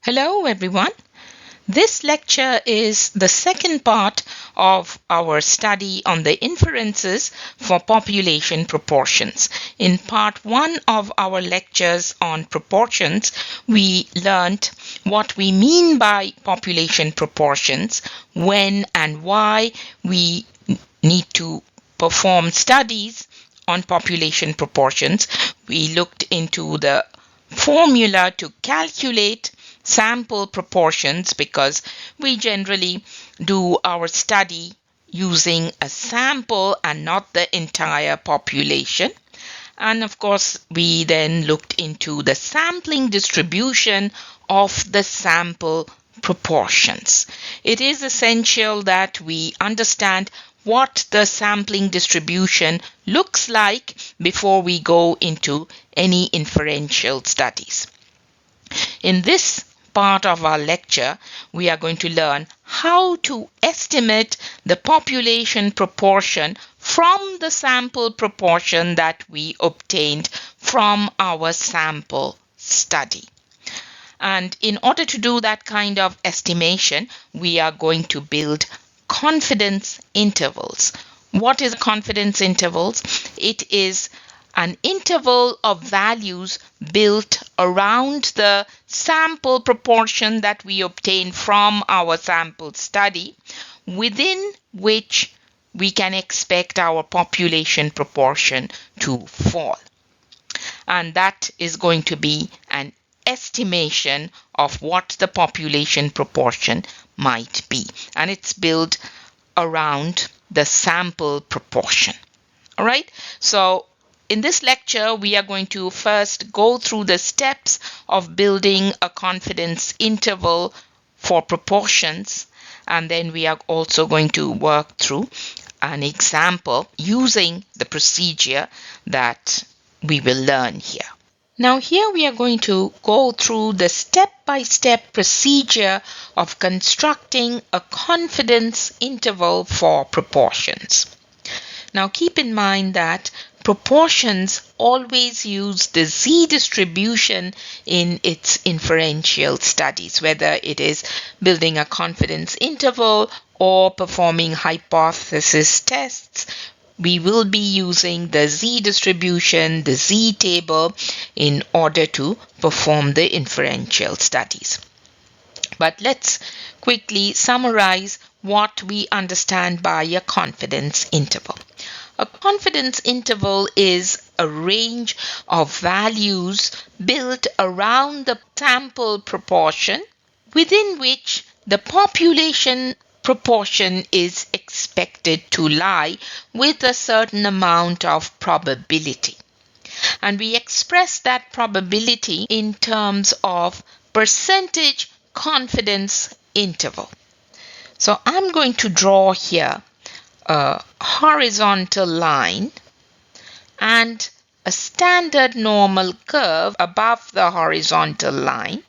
Hello everyone. This lecture is the second part of our study on the inferences for population proportions. In part 1 of our lectures on proportions, we learnt what we mean by population proportions, when and why we need to perform studies on population proportions. We looked into the formula to calculate sample proportions because we generally do our study using a sample and not the entire population. And of course, we then looked into the sampling distribution of the sample proportions. It is essential that we understand what the sampling distribution looks like before we go into any inferential studies. In this part of our lecture, we are going to learn how to estimate the population proportion from the sample proportion that we obtained from our sample study. And in order to do that kind of estimation, we are going to build confidence intervals. What is confidence intervals? It is an interval of values built around the sample proportion that we obtain from our sample study, within which we can expect our population proportion to fall. And that is going to be an estimation of what the population proportion might be. And it's built around the sample proportion. All right, so in this lecture, we are going to first go through the steps of building a confidence interval for proportions, and then we are also going to work through an example using the procedure that we will learn here. Now here we are going to go through the step-by-step procedure of constructing a confidence interval for proportions. Now keep in mind that proportions always use the z-distribution in its inferential studies, whether it is building a confidence interval or performing hypothesis tests. We will be using the z-distribution, the z-table, in order to perform the inferential studies. But let's quickly summarize what we understand by a confidence interval. A confidence interval is a range of values built around the sample proportion within which the population proportion is expected to lie with a certain amount of probability. And we express that probability in terms of percentage confidence interval. So I'm going to draw here a horizontal line and a standard normal curve above the horizontal line,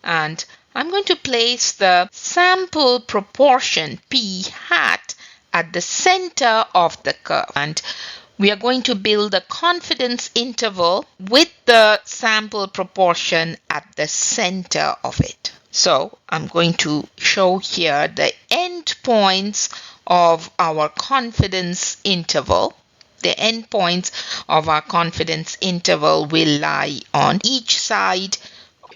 and I'm going to place the sample proportion p hat at the center of the curve, and we are going to build a confidence interval with the sample proportion at the center of it. So I'm going to show here the endpoints of our confidence interval. The endpoints of our confidence interval will lie on each side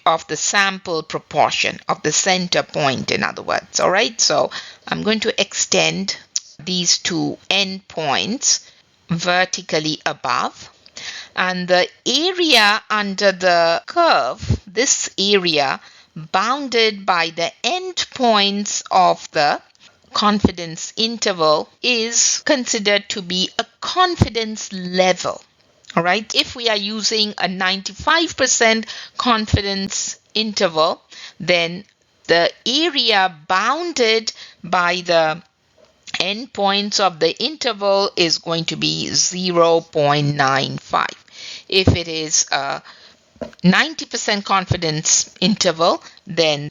of the sample proportion, of the center point, in other words. All right, so I'm going to extend these two endpoints vertically above, and the area under the curve, this area bounded by the endpoints of the confidence interval, is considered to be a confidence level. All right, if we are using a 95% confidence interval, then the area bounded by the endpoints of the interval is going to be 0.95. If it is a 90% confidence interval, then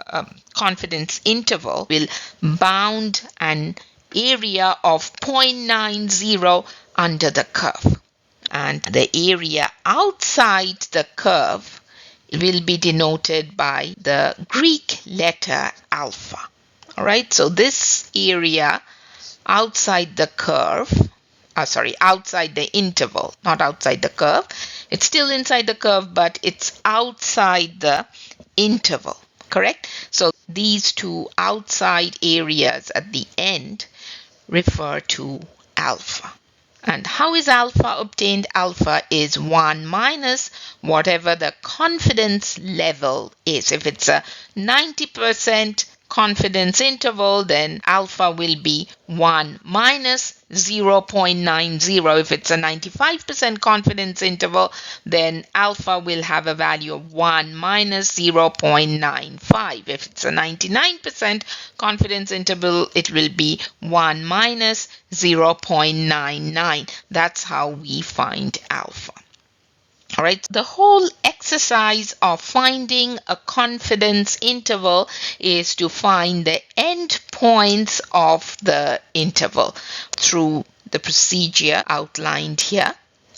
confidence interval will bound an area of 0.90 under the curve. And the area outside the curve will be denoted by the Greek letter alpha. All right, so this area outside the curve, outside the interval, not outside the curve. It's still inside the curve, but it's outside the interval, correct? So these two outside areas at the end refer to alpha. And how is alpha obtained? Alpha is 1 minus whatever the confidence level is. If it's a 90% confidence interval, then alpha will be 1 minus 0.90. If it's a 95% confidence interval, then alpha will have a value of 1 minus 0.95. If it's a 99% confidence interval, it will be 1 minus 0.99. That's how we find alpha. All right, the whole exercise of finding a confidence interval is to find the end points of the interval through the procedure outlined here.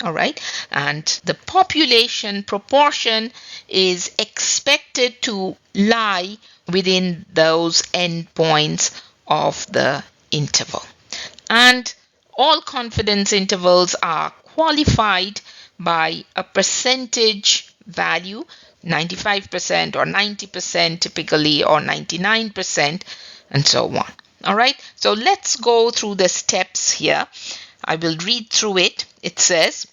All right, and the population proportion is expected to lie within those endpoints of the interval. And all confidence intervals are qualified by a percentage value, 95% or 90% typically, or 99%, and so on. All right, so let's go through the steps here. I will read through it. It says,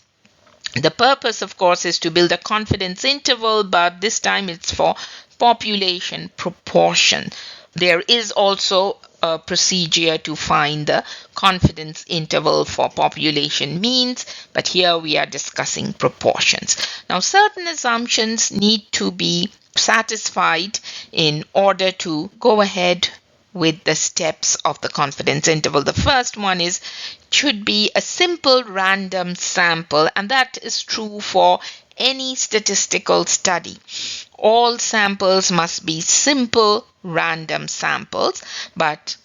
the purpose, of course, is to build a confidence interval, but this time it's for population proportion. There is also a procedure to find the confidence interval for population means, but here we are discussing proportions. Now, certain assumptions need to be satisfied in order to go ahead with the steps of the confidence interval. The first one is it should be a simple random sample, and that is true for any statistical study. All samples must be simple random samples, but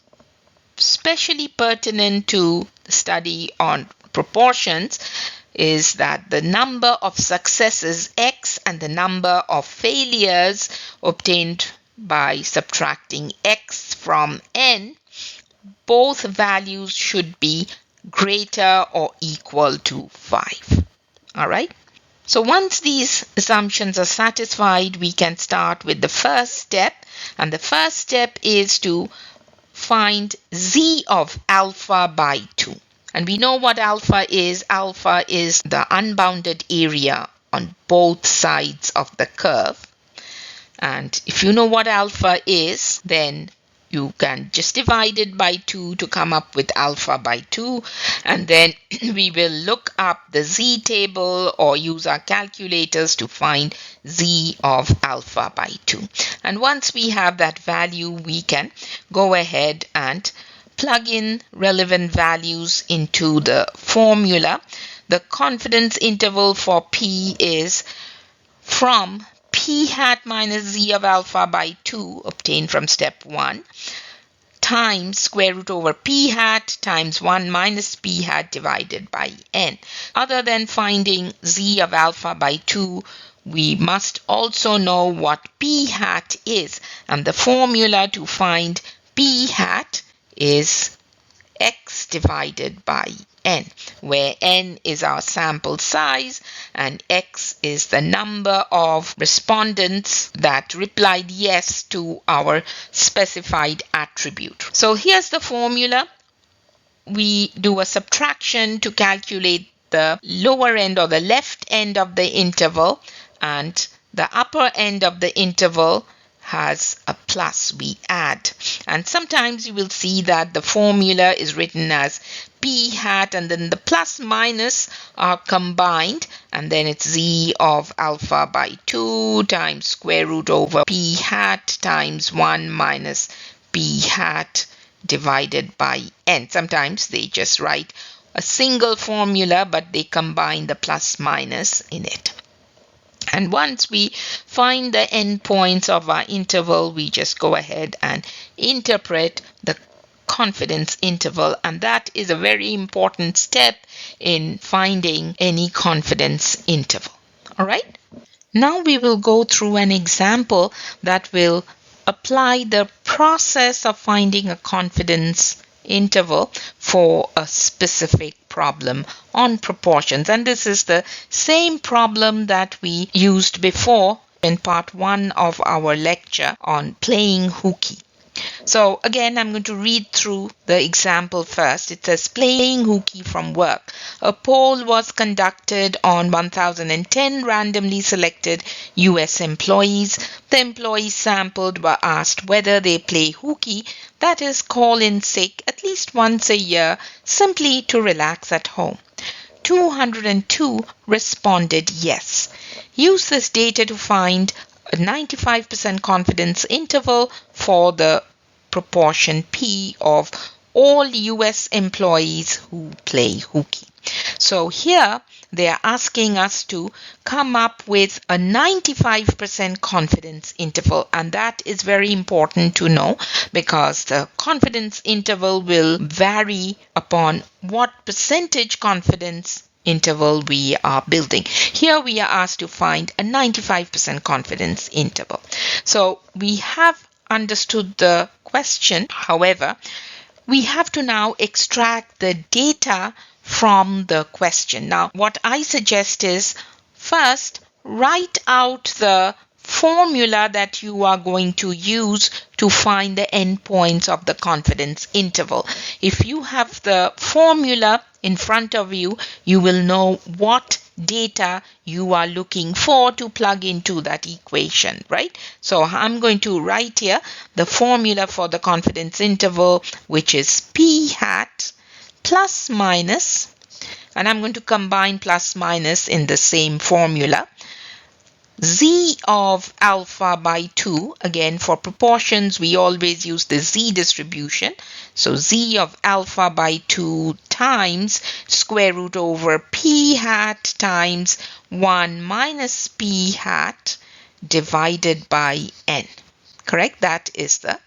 especially pertinent to the study on proportions is that the number of successes x and the number of failures obtained by subtracting x from n, both values should be greater or equal to 5. All right? So once these assumptions are satisfied, we can start with the first step. And the first step is to find z of alpha by 2. And we know what alpha is. Alpha is the unbounded area on both sides of the curve. And if you know what alpha is, then you can just divide it by 2 to come up with alpha by 2. And then we will look up the z table or use our calculators to find z of alpha by 2. And once we have that value, we can go ahead and plug in relevant values into the formula. The confidence interval for P is from P hat minus z of alpha by 2 obtained from step 1 times square root over P hat times 1 minus P hat divided by n. Other than finding z of alpha by 2, we must also know what P hat is. And the formula to find P hat is x divided by n, where n is our sample size and x is the number of respondents that replied yes to our specified attribute. So here's the formula. We do a subtraction to calculate the lower end or the left end of the interval, and the upper end of the interval has a plus, we add. And sometimes you will see that the formula is written as P hat and then the plus minus are combined, and then it's z of alpha by 2 times square root over P hat times 1 minus P hat divided by n. Sometimes they just write a single formula, but they combine the plus minus in it. And once we find the endpoints of our interval, we just go ahead and interpret the confidence interval. And that is a very important step in finding any confidence interval. All right? Now we will go through an example that will apply the process of finding a confidence interval for a specific problem on proportions. And this is the same problem that we used before in part 1 of our lecture on playing hooky. So again, I'm going to read through the example first. It says playing hooky from work. A poll was conducted on 1010 randomly selected US employees. The employees sampled were asked whether they play hooky, that is, call in sick at least once a year, simply to relax at home. 202 responded yes. Use this data to find a 95% confidence interval for the proportion P of all US employees who play hooky. So here they are asking us to come up with a 95% confidence interval, and that is very important to know because the confidence interval will vary upon what percentage confidence interval we are building. Here we are asked to find a 95% confidence interval. So we have understood the question. However, we have to now extract the data from the question. Now, what I suggest is first write out the formula that you are going to use to find the endpoints of the confidence interval. If you have the formula in front of you, you will know what data you are looking for to plug into that equation, right? So I'm going to write here the formula for the confidence interval, which is P hat plus minus, and I'm going to combine plus minus in the same formula, z of alpha by 2. Again, for proportions, we always use the z distribution. So z of alpha by 2 times square root over p hat times 1 minus p hat divided by n. Correct? That is the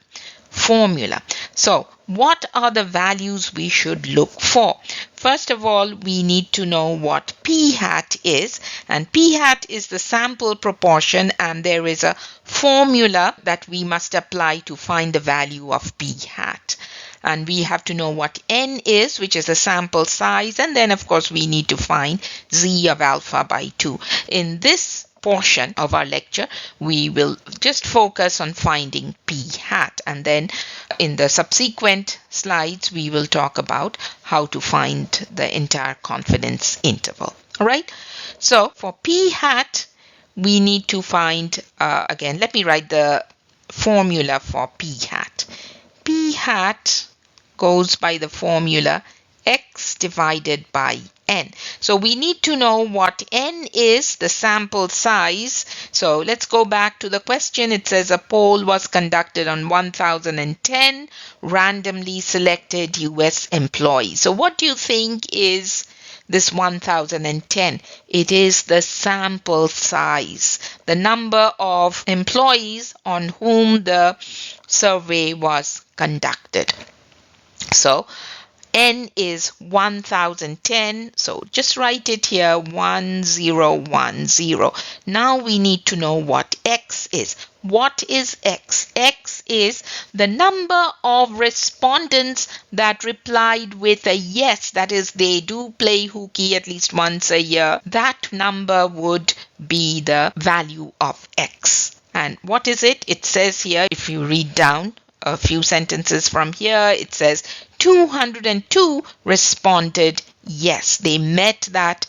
formula. So what are the values we should look for? First of all, we need to know what p hat is, and p hat is the sample proportion, and there is a formula that we must apply to find the value of p hat. And we have to know what n is, which is the sample size, and then of course we need to find z of alpha by 2. In this portion of our lecture, we will just focus on finding p hat, and then in the subsequent slides we will talk about how to find the entire confidence interval. All right, so for p hat we need to find again, let me write the formula for p hat. P hat goes by the formula x divided by n. So we need to know what n is, the sample size. So let's go back to the question. It says a poll was conducted on 1010 randomly selected US employees. So what do you think is this 1010? It is the sample size, the number of employees on whom the survey was conducted. So n is 1010, so just write it here, 1010. Now we need to know what x is. What is x? X is the number of respondents that replied with a yes, that is, they do play hooky at least once a year. That number would be the value of x. And what is it? It says here, if you read down a few sentences from here, it says 202 responded yes. They met that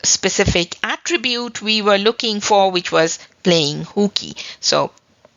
specific attribute we were looking for, which was playing hooky. So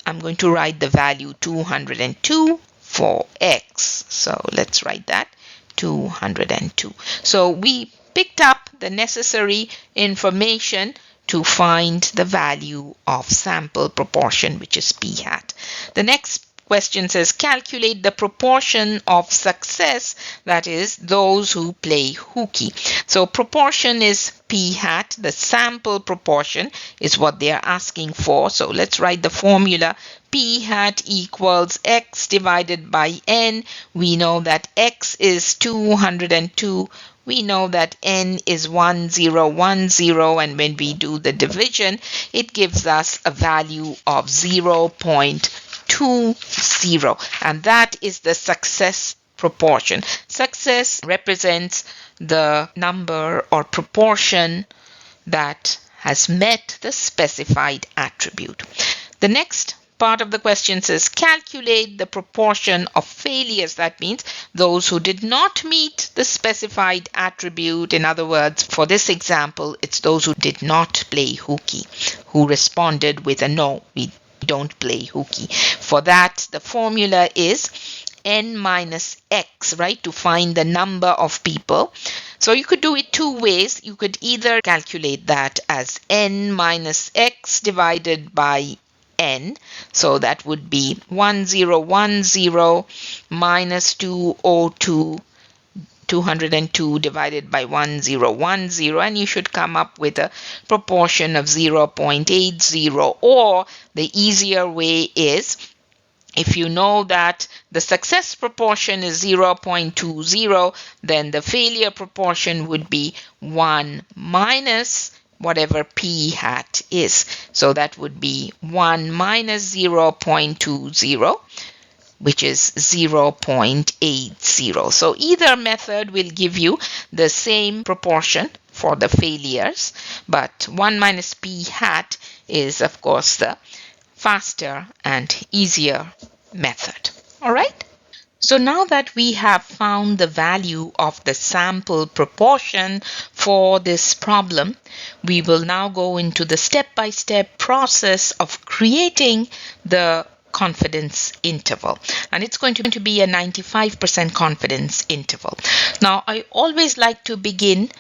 I'm going to write the value 202 for x. So let's write that 202. So we picked up the necessary information to find the value of sample proportion, which is p hat. The next question says calculate the proportion of success, that is, those who play hooky. So proportion is p hat, the sample proportion is what they are asking for. So let's write the formula. P hat equals x divided by n. We know that x is 202, we know that n is 1010, and when we do the division, it gives us a value of 0.20, and that is the success proportion. Success represents the number or proportion that has met the specified attribute. The next part of the question says calculate the proportion of failures. That means those who did not meet the specified attribute. In other words, for this example, it's those who did not play hooky, who responded with a no, we don't play hooky. For that, the formula is n minus x, right, to find the number of people. So you could do it two ways. You could either calculate that as n minus x divided by n. So that would be 1010 minus 202 divided by 1010, and you should come up with a proportion of 0.80. Or the easier way is, if you know that the success proportion is 0.20, then the failure proportion would be 1 minus whatever p hat is. So that would be 1 minus 0.20, which is 0.80. So either method will give you the same proportion for the failures, but 1 minus p hat is, of course, the faster and easier method. All right? So now that we have found the value of the sample proportion for this problem, we will now go into the step-by-step process of creating the confidence interval, and it's going to be a 95% confidence interval. Now, I always like to begin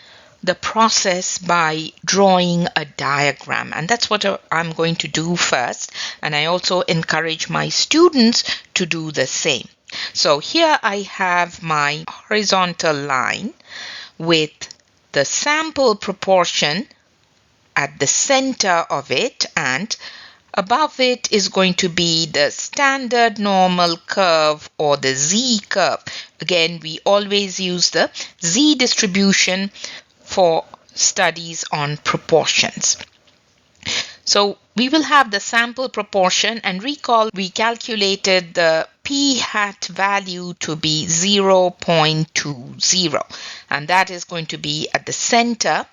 the process by drawing a diagram, and that's what I'm going to do first, and I also encourage my students to do the same. So here I have my horizontal line with the sample proportion at the center of it, and above it is going to be the standard normal curve or the z-curve. Again, we always use the z distribution for studies on proportions. So we will have the sample proportion, and recall we calculated the p hat value to be 0.20, and that is going to be at the center.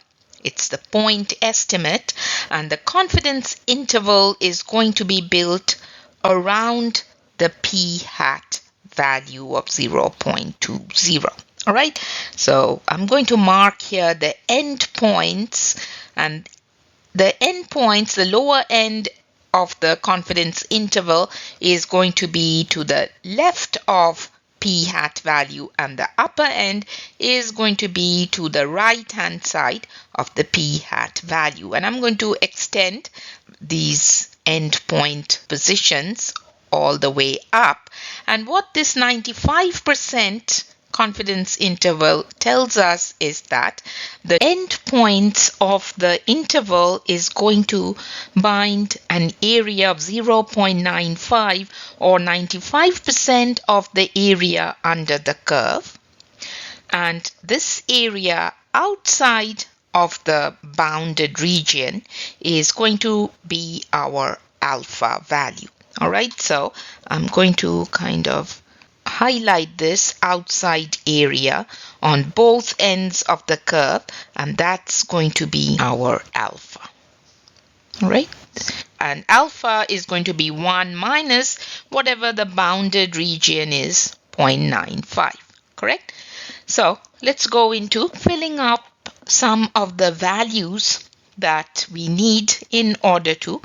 It's the point estimate, and the confidence interval is going to be built around the p hat value of 0.20. All right, so I'm going to mark here the endpoints, and the endpoints, the lower end of the confidence interval is going to be to the left of p hat value, and the upper end is going to be to the right hand side of the p hat value. And I'm going to extend these endpoint positions all the way up. And what this 95% confidence interval tells us is that the endpoints of the interval is going to bind an area of 0.95 or 95% of the area under the curve. And this area outside of the bounded region is going to be our alpha value. All right, so I'm going to kind of highlight this outside area on both ends of the curve, and that's going to be our alpha. All right, and alpha is going to be 1 minus whatever the bounded region is, 0.95, correct? So let's go into filling up some of the values that we need in order to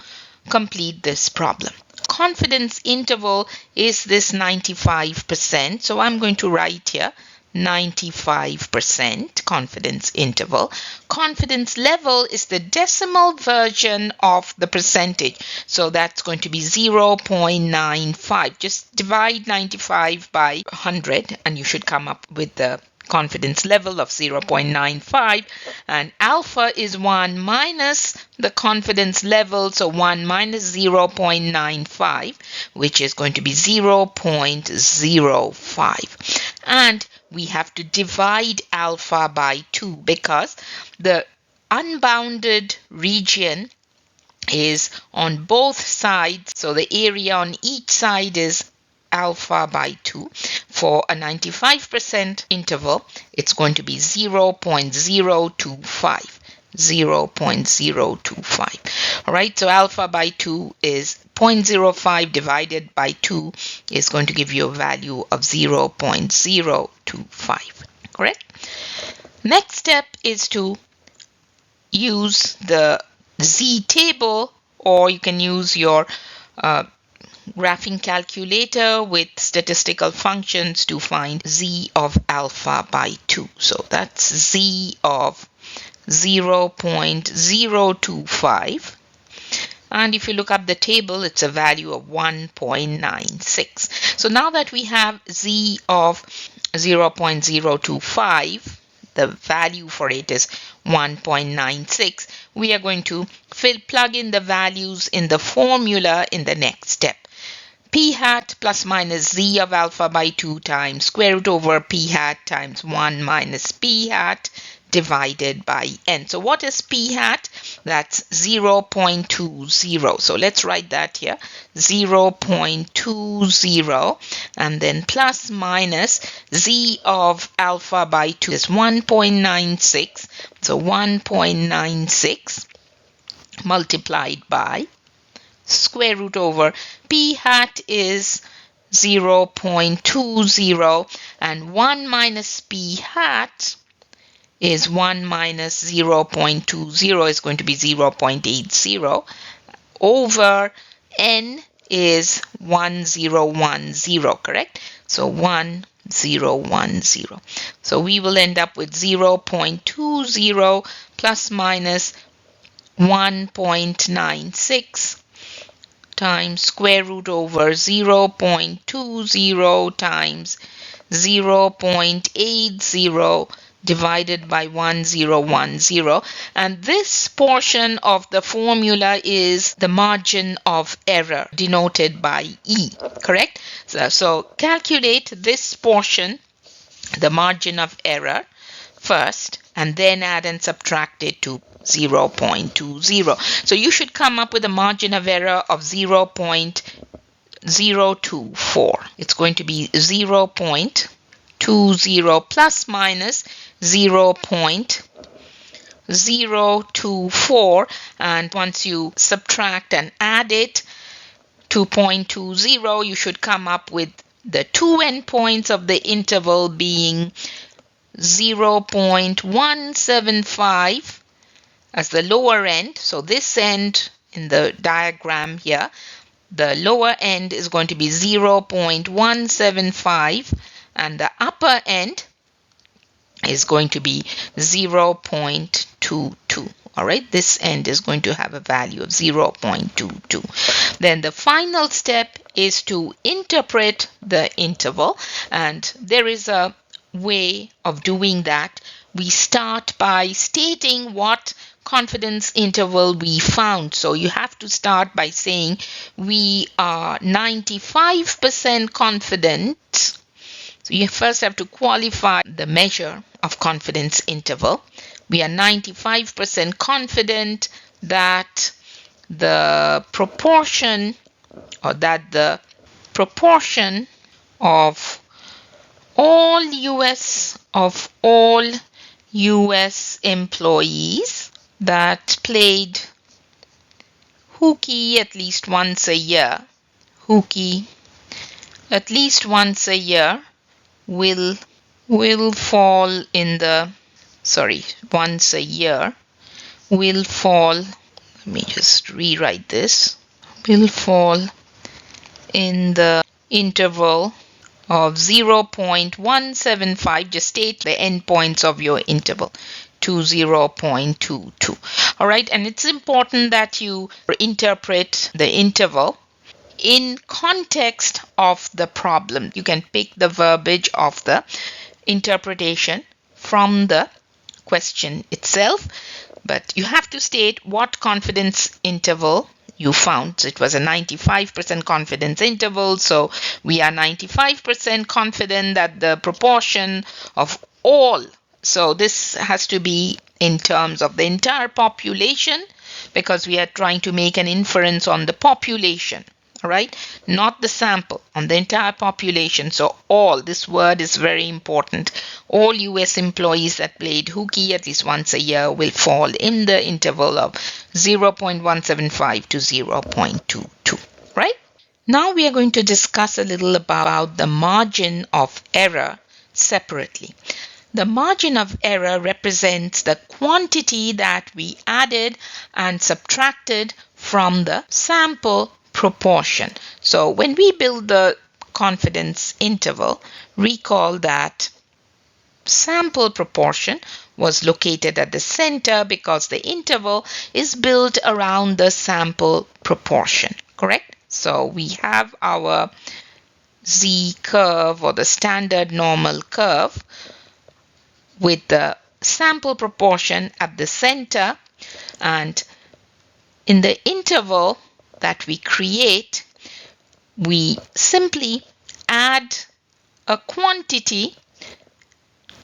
complete this problem. Confidence interval is this 95%. So I'm going to write here 95% confidence interval. Confidence level is the decimal version of the percentage. So that's going to be 0.95. Just divide 95 by 100 and you should come up with the confidence level of 0.95, and alpha is 1 minus the confidence level, so 1 minus 0.95, which is going to be 0.05. And we have to divide alpha by 2 because the unbounded region is on both sides. So the area on each side is alpha by 2. For a 95% interval, it's going to be 0.025. 0.025. All right, so alpha by 2 is 0.05 divided by 2 is going to give you a value of 0.025. Correct? Next step is to use the Z table, or you can use your graphing calculator with statistical functions to find Z of alpha by 2. So that's Z of 0.025. And if you look up the table, it's a value of 1.96. So now that we have Z of 0.025, the value for it is 1.96, we are going to plug in the values in the formula in the next step. P hat plus minus Z of alpha by 2 times square root over P hat times 1 minus P hat divided by n. So what is P hat? That's 0.20. So let's write that here. 0.20, and then plus minus Z of alpha by 2 is 1.96. So 1.96 multiplied by square root over P hat is 0.20, and 1 minus P hat is 1 minus 0.20 is going to be 0.80 over n is 1010, correct? So 1010. So we will end up with 0.20 plus minus 1.96 times square root over 0.20 times 0.80 divided by 1010, and this portion of the formula is the margin of error denoted by E, correct? So calculate this portion, the margin of error, first, and then add and subtract it to 0.20. So you should come up with a margin of error of 0.024. It's going to be 0.20 plus minus 0.024, and once you subtract and add it to 0.20, you should come up with the two endpoints of the interval being 0.175 as the lower end. So this end in the diagram here, the lower end is going to be 0.175, and the upper end is going to be 0.22. All right, this end is going to have a value of 0.22. Then the final step is to interpret the interval, and there is a way of doing that. We start by stating what confidence interval we found. So you have to start by saying we are 95% confident. So you first have to qualify the measure of confidence interval. We are 95% confident that the proportion of all US employees that played hooky at least once a year will fall in the once a year will fall, let me just rewrite this, will fall in the interval of 0.175, just state the endpoints of your interval, to 0.22. All right, and it's important that you interpret the interval in context of the problem. You can pick the verbiage of the interpretation from the question itself, but you have to state what confidence interval you found it was a 95% confidence interval. So we are 95% confident that the proportion of all, so this has to be in terms of the entire population, because we are trying to make an inference on the population. All right, not the sample, on the entire population. So all, this word is very important. All US employees that played hooky at least once a year will fall in the interval of 0.175 to 0.22, right? Now we are going to discuss a little about the margin of error separately. The margin of error represents the quantity that we added and subtracted from the sample proportion. So when we build the confidence interval, recall that sample proportion was located at the center because the interval is built around the sample proportion, correct? So we have our Z curve, or the standard normal curve, with the sample proportion at the center, and in the interval that we create, we simply add a quantity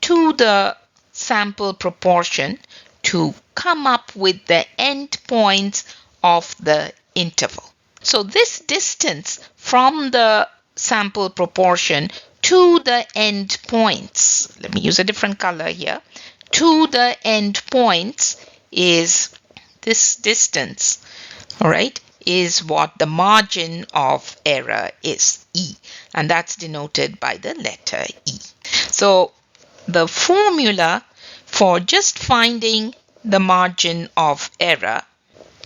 to the sample proportion to come up with the end points of the interval. So this distance from the sample proportion to the end points, let me use a different color here, to the end points is this distance, all right, is what the margin of error is, E, and that's denoted by the letter E. So the formula for just finding the margin of error,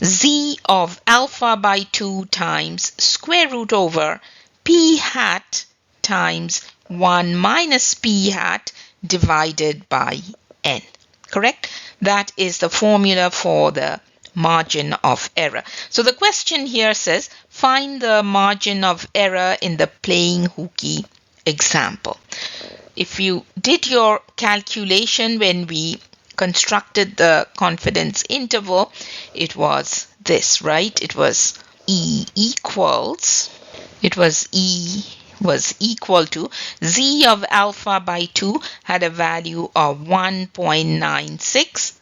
Z of alpha by 2 times square root over P hat times 1 minus P hat divided by N, correct? That is the formula for the margin of error. So the question here says, find the margin of error in the playing hooky example. If you did your calculation when we constructed the confidence interval, it was this, right? It was E was equal to Z of alpha by 2 had a value of 1.96.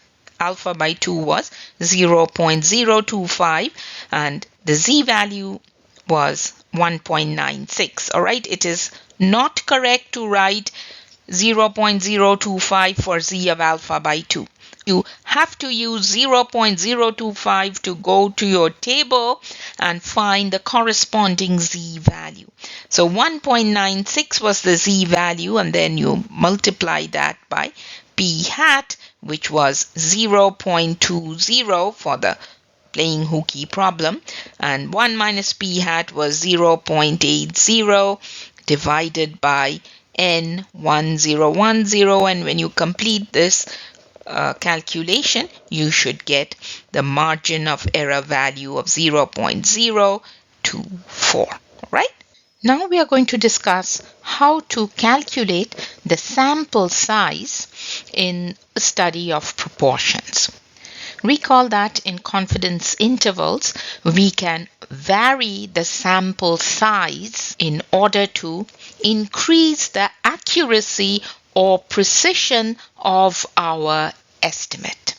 Alpha by 2 was 0.025 and the Z value was 1.96. All right, it is not correct to write 0.025 for Z of alpha by 2. You have to use 0.025 to go to your table and find the corresponding Z value. So 1.96 was the Z value, and then you multiply that by P hat, which was 0.20 for the playing hooky problem, and 1 minus P hat was 0.80 divided by N1010, and when you complete this calculation, you should get the margin of error value of 0.024, right? Now we are going to discuss how to calculate the sample size in a study of proportions. Recall that in confidence intervals, we can vary the sample size in order to increase the accuracy or precision of our estimate.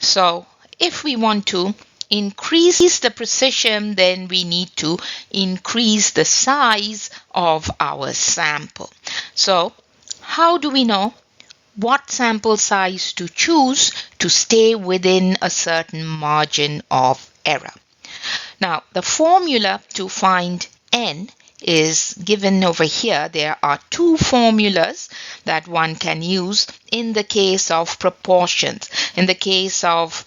So if we want to increase the precision, then we need to increase the size of our sample. So how do we know what sample size to choose to stay within a certain margin of error? Now, the formula to find N is given over here. There are two formulas that one can use in the case of proportions. In the case of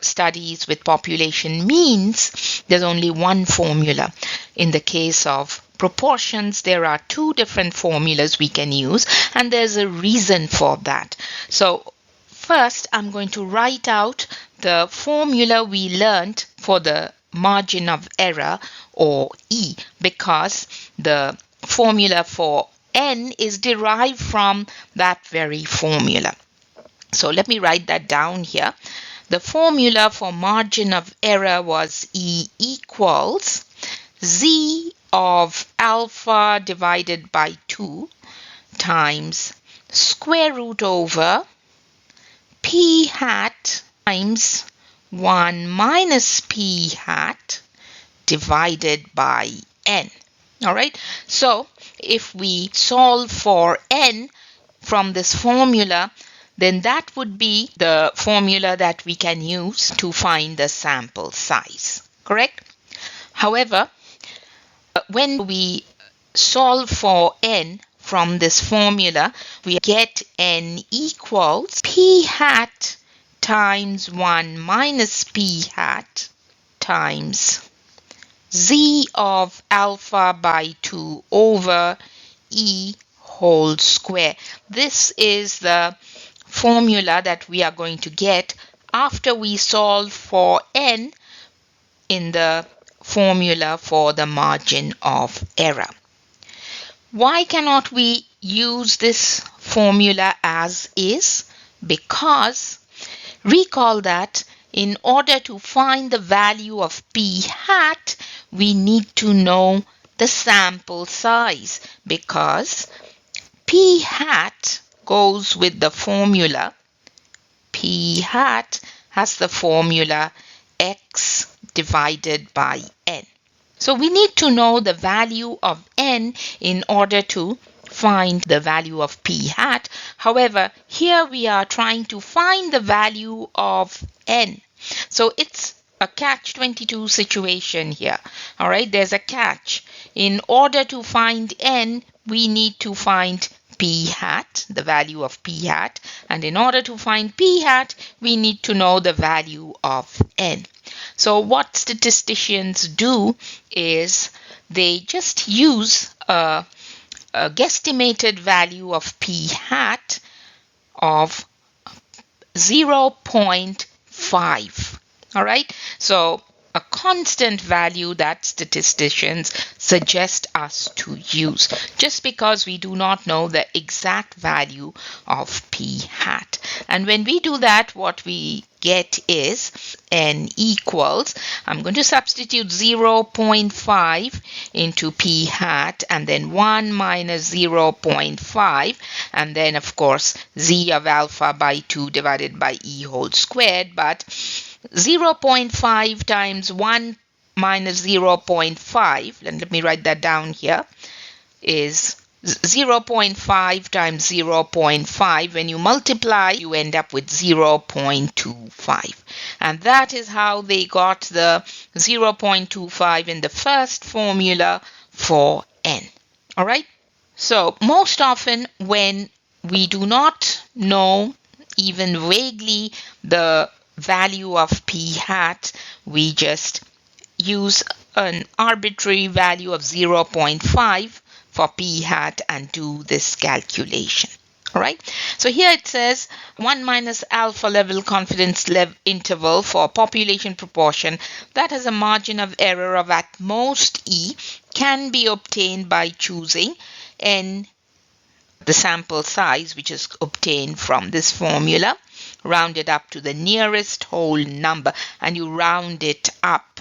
studies with population means, there's only one formula. In the case of proportions, there are two different formulas we can use, and there's a reason for that. So first, I'm going to write out the formula we learned for the margin of error, or E, because the formula for N is derived from that very formula. So let me write that down here. The formula for margin of error was E equals Z of alpha divided by 2 times square root over P hat times 1 minus P hat divided by N. All right. So if we solve for N from this formula, then that would be the formula that we can use to find the sample size. Correct? However, when we solve for N from this formula, we get N equals P hat times 1 minus P hat times Z of alpha by 2 over E whole square. This is the formula that we are going to get after we solve for N in the formula for the margin of error. Why cannot we use this formula as is? Because recall that in order to find the value of P hat, we need to know the sample size, because P hat goes with the formula. P hat has the formula X divided by N. So we need to know the value of N in order to find the value of P hat. However, here we are trying to find the value of N. So it's a catch-22 situation here. All right, there's a catch. In order to find N, we need to find P hat, the value of P hat. And in order to find P hat, we need to know the value of N. So what statisticians do is they just use a guesstimated value of P hat of 0.5. All right, so a constant value that statisticians suggest us to use, just because we do not know the exact value of P hat. And when we do that, what we get is N equals, I'm going to substitute 0.5 into P hat, and then 1 minus 0.5, and then of course Z of alpha by 2 divided by E whole squared. But 0.5 times 1 minus 0.5, and let me write that down here, is 0.5 times 0.5. When you multiply, you end up with 0.25. And that is how they got the 0.25 in the first formula for N. All right? So most often when we do not know even vaguely the value of P hat, we just use an arbitrary value of 0.5 for P hat and do this calculation. All right. So here it says 1 minus alpha level confidence interval for population proportion that has a margin of error of at most E can be obtained by choosing N, the sample size, which is obtained from this formula, rounded up to the nearest whole number, and you round it up.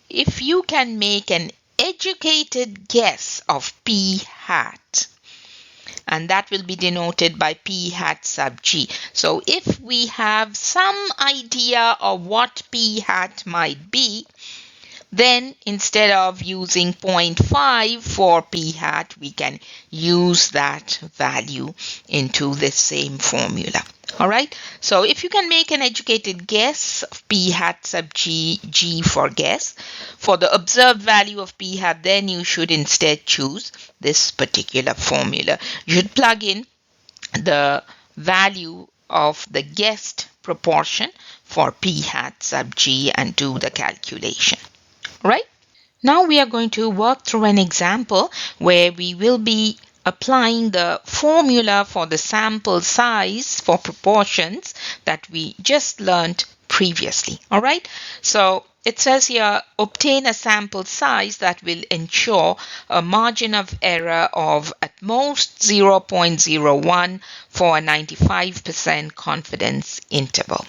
If you can make an educated guess of P hat, and that will be denoted by P hat sub G. So if we have some idea of what P hat might be, then instead of using 0.5 for P hat, we can use that value into the same formula. All right. So if you can make an educated guess of P hat sub G, G for guess, for the observed value of P hat, then you should instead choose this particular formula. You should plug in the value of the guessed proportion for P hat sub G and do the calculation. All right. Now we are going to work through an example where we will be applying the formula for the sample size for proportions that we just learned previously. All right. So it says here, obtain a sample size that will ensure a margin of error of at most 0.01 for a 95% confidence interval.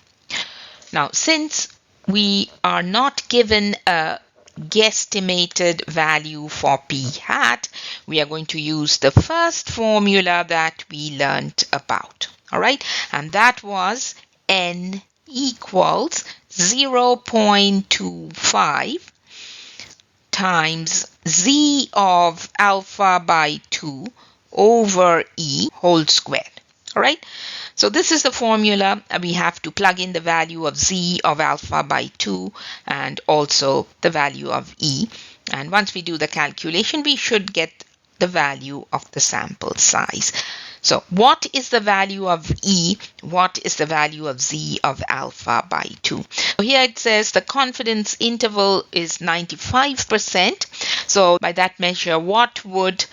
Now, since we are not given a guesstimated value for p hat, we are going to use the first formula that we learned about. All right, and that was n equals 0.25 times z of alpha by 2 over e whole squared. All right, so this is the formula. We have to plug in the value of z of alpha by 2 and also the value of e. And once we do the calculation, we should get the value of the sample size. So what is the value of e? What is the value of z of alpha by 2? So here it says the confidence interval is 95%. So by that measure, what would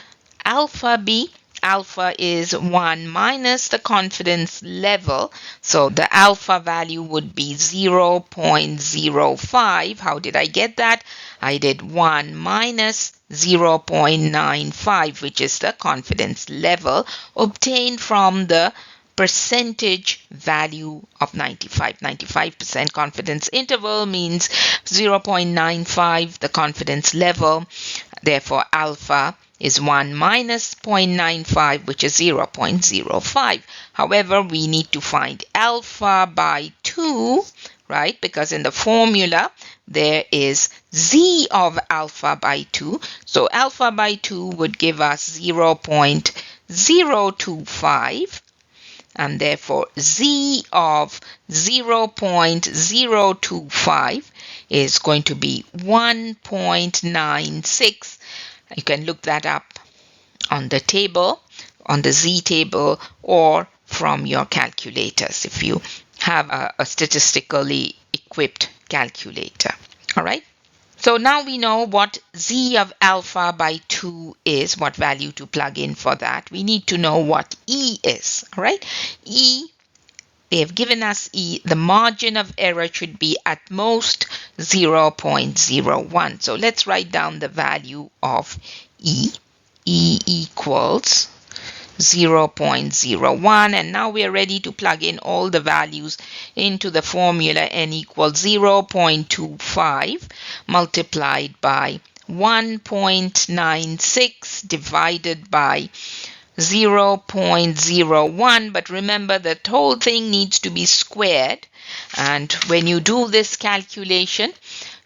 alpha be? Alpha is 1 minus the confidence level. So the alpha value would be 0.05. How did I get that? I did 1 minus 0.95, which is the confidence level obtained from the percentage value of 95. 95% confidence interval means 0.95 the confidence level. Therefore, alpha is 1 minus 0.95, which is 0.05. However, we need to find alpha by 2, right? Because in the formula, there is z of alpha by 2. So alpha by 2 would give us 0.025. And therefore, z of 0.025 is going to be 1.96. You can look that up on the table, on the z table, or from your calculators if you have a statistically equipped calculator. All right. So now we know what z of alpha by 2 is, what value to plug in for that. We need to know what e is. All right. E, they have given us e. The margin of error should be at most 0.01. So let's write down the value of e. E equals 0.01, and now we are ready to plug in all the values into the formula. N equals 0.25 multiplied by 1.96 divided by 0.01, but remember that whole thing needs to be squared, and when you do this calculation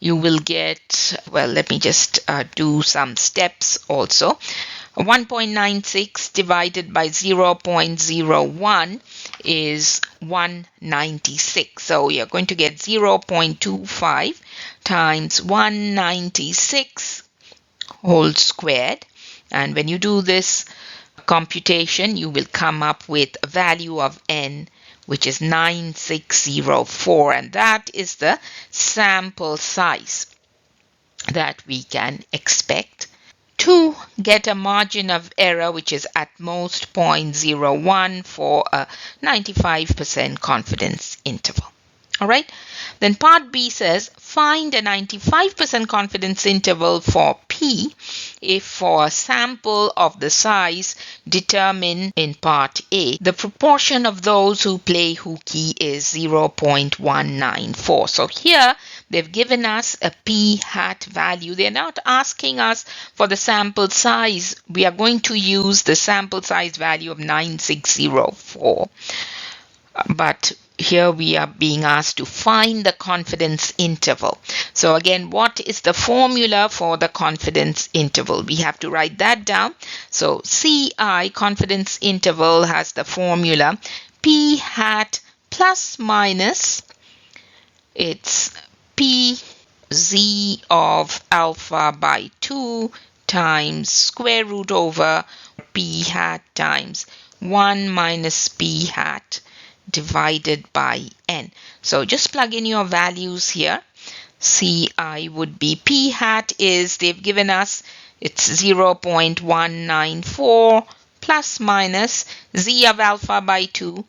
you will get, well, let me just do some steps also. 1.96 divided by 0.01 is 196. So you're going to get 0.25 times 196 whole squared. And when you do this computation, you will come up with a value of n, which is 9604. And that is the sample size that we can expect to get a margin of error which is at most 0.01 for a 95% confidence interval. All right. Then part B says find a 95% confidence interval for P if for a sample of the size determined in part A, the proportion of those who play hooky is 0.194. So here they've given us a P hat value. They're not asking us for the sample size. We are going to use the sample size value of 9604. But here we are being asked to find the confidence interval. So again, what is the formula for the confidence interval? We have to write that down. So CI, confidence interval, has the formula P hat plus minus, it's P z of alpha by 2 times square root over P hat times 1 minus P hat divided by n. So just plug in your values here. CI would be P hat is, they've given us, it's 0.194 plus minus z of alpha by 2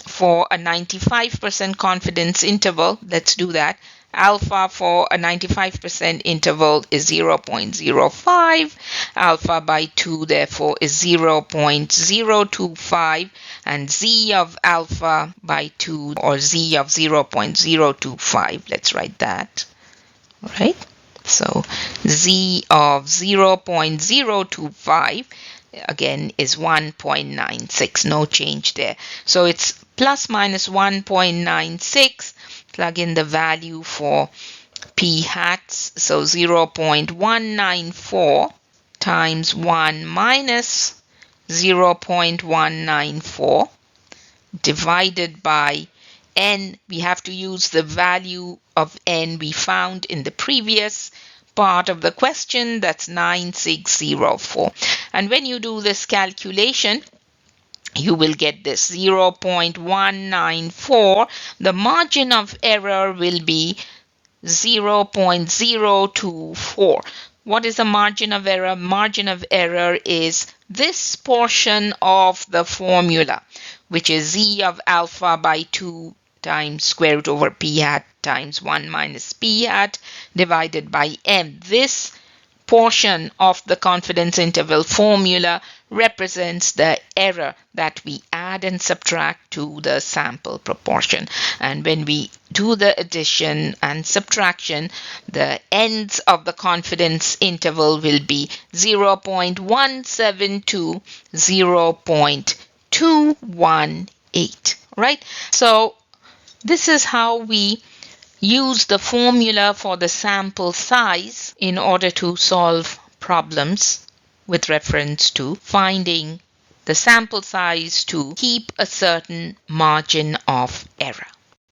for a 95% confidence interval. Let's do that. Alpha for a 95% interval is 0.05. Alpha by 2 therefore is 0.025, and z of alpha by 2, or z of 0.025, let's write that. All right. So z of 0.025 again is 1.96, no change there. So it's plus minus 1.96. Plug in the value for p hats. So 0.194 times 1 minus 0.194 divided by n. We have to use the value of n we found in the previous part of the question. That's 9604. And when you do this calculation, you will get this 0.194. The margin of error will be 0.024. What is the margin of error? Margin of error is this portion of the formula, which is z of alpha by 2 times square root over p hat times 1 minus p hat divided by m. This portion of the confidence interval formula represents the error that we add and subtract to the sample proportion. And when we do the addition and subtraction, the ends of the confidence interval will be 0.172, 0.218. Right? So this is how we use the formula for the sample size in order to solve problems with reference to finding the sample size to keep a certain margin of error.